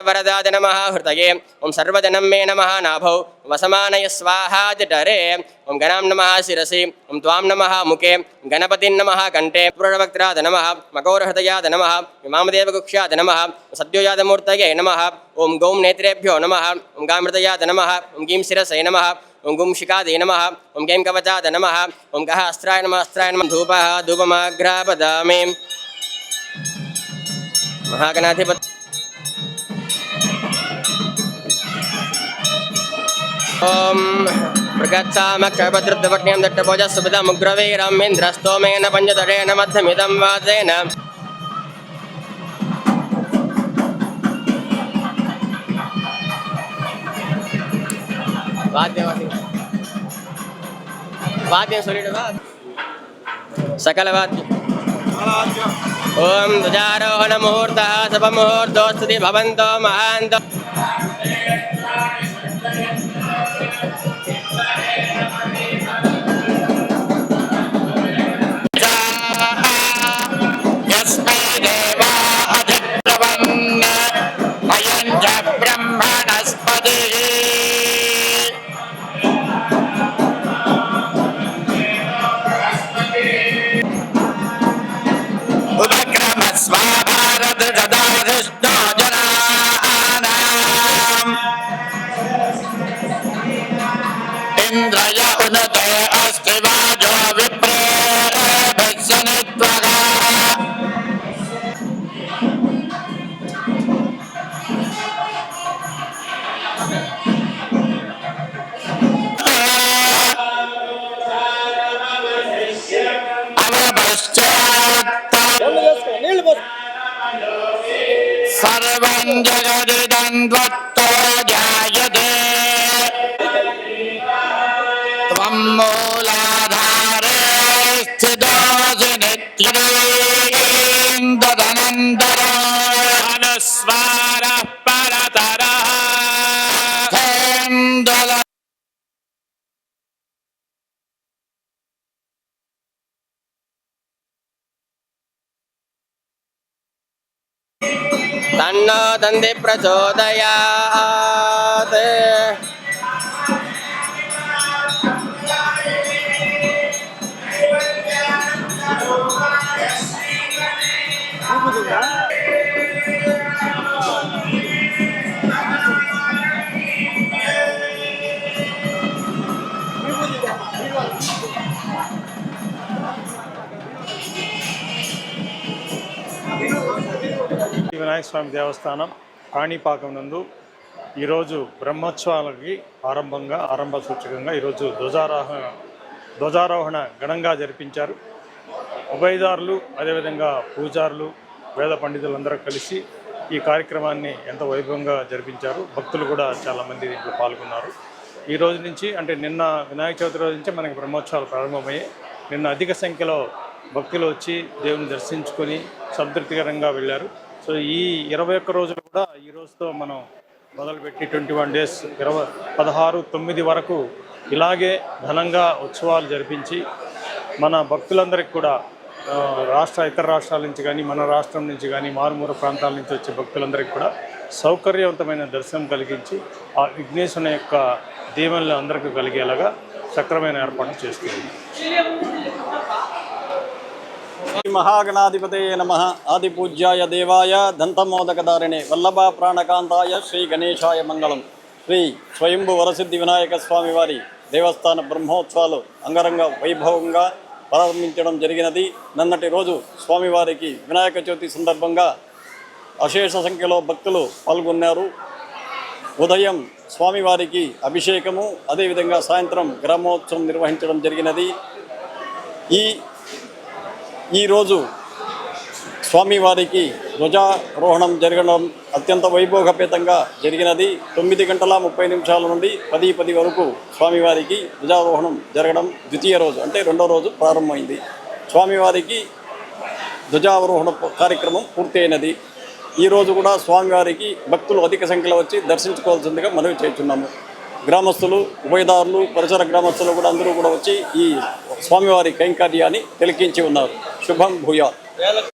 वरदाय नमः हृतये ओं सर्वजनं मे नमः नाभौ वसमानय स्वाहा जठरे ओं गणां नमः शिरसि ओं त्वां नमः मुखे गणपतिं नमः कण्ठे पुरुषवक्त्राद नमः मकौरहृदयाद नमः वामदेवकुक्ष्याद नमः सद्योजातमूर्तये नमः ओं गौं नेत्रेभ्यो नमः ओं गामृतयाद नमः ओं गीं शिरसे नमः ओं गुं शिखादे नमः ओं गैं कवचाद नमः ओं गः अस्त्राय नमः धूपः धूपमाघ्रापदामि महागणाधिपति ओम मृगत्सामक्षभद्रुद्वक्ष्यं दट्टभुजस्सुभदमुग्रवीरमिन्द्रस्तोमेन पञ्चतरेण मध्यमिदं वाजेन वाद्यं सुरीडवा सकलवाद्यं ओम ध्वजारोहण मुहूर्तः शुभमुहूर्तोऽस्तु भवन्तो महान्तो इंद्रय उन्नते अस्ति वाजो विप्रे भत्सनित्वगा सर्वं जगदिदं त्वत्तो जायते त्वं मूलाधारे स्थितोऽसि नित्यं तदनन्तरं अनुस्वारः परतरः तन्नो दन्ति प्रचोदयात् వినాయక స్వామి దేవస్థానం కాణిపాకం నందు ఈరోజు బ్రహ్మోత్సవాలకి ఆరంభ సూచకంగా ఈరోజు ధ్వజారోహణ ఘనంగా జరిపించారు. ఉభయదారులు అదేవిధంగా పూజారులు వేద పండితులందరూ కలిసి ఈ కార్యక్రమాన్ని ఎంతో వైభవంగా జరిపించారు. భక్తులు కూడా చాలామంది దీంట్లో పాల్గొన్నారు. ఈ రోజు నుంచి అంటే నిన్న వినాయక చవితి రోజు నుంచి మనకి బ్రహ్మోత్సవాలు ప్రారంభమయ్యాయి. నిన్న అధిక సంఖ్యలో భక్తులు వచ్చి దేవుని దర్శించుకొని సంతృప్తికరంగా వెళ్ళారు. సో ఈ 21 రోజులు కూడా ఈ రోజుతో మనం మొదలుపెట్టి 21 డేస్ 16/9 వరకు ఇలాగే ఘనంగా ఉత్సవాలు జరిపించి మన భక్తులందరికీ కూడా ఇతర రాష్ట్రాల నుంచి కానీ మన రాష్ట్రం నుంచి కానీ మారుమూల ప్రాంతాల నుంచి వచ్చే భక్తులందరికీ కూడా సౌకర్యవంతమైన దర్శనం కలిగించి ఆ విఘ్నేశ్వరుని యొక్క దీవెనలు అందరికీ కలిగేలాగా సక్రమైన ఏర్పాటు చేస్తుంది. महागणाधिपतये नमः आदिपूज्याय देवाय दंतमोदकधारिणे वल्लभा प्राणकांताय श्री गणेशाय मंगलम. श्री स्वयंभू वरसिद्धि विनायक स्वामी वारी देवस्थान ब्रह्मोत्सवाలు अंगरंग వైభవంగా ప్రారంభించడం జరిగినది. నిన్నటి రోజు స్వామివారికి వినాయక చవితి సందర్భంగా అశేష సంఖ్యలో భక్తులు పాల్గొన్నారు. ఉదయం స్వామివారికి అభిషేకము అదేవిధంగా సాయంత్రం గ్రామోత్సవం నిర్వహించడం జరిగినది. ఈరోజు స్వామివారికి ధ్వజారోహణం జరగడం అత్యంత వైభవపేతంగా జరిగినది. 9:30 నుండి 10:10 వరకు స్వామివారికి ధ్వజారోహణం జరగడం ద్వితీయ రోజు అంటే రెండో రోజు ప్రారంభమైంది. స్వామివారికి ధ్వజారోహణ కార్యక్రమం పూర్తి అయినది. ఈరోజు కూడా స్వామివారికి భక్తులు అధిక సంఖ్యలో వచ్చి దర్శించుకోవాల్సిందిగా మనవి చేస్తున్నాము. గ్రామస్తులు ఉభయదారులు పరిసర గ్రామస్తులు కూడా అందరూ కూడా వచ్చి ఈ స్వామివారి కైంకర్యాన్ని తిలకించి ఉన్నారు. శుభం భూయాత్.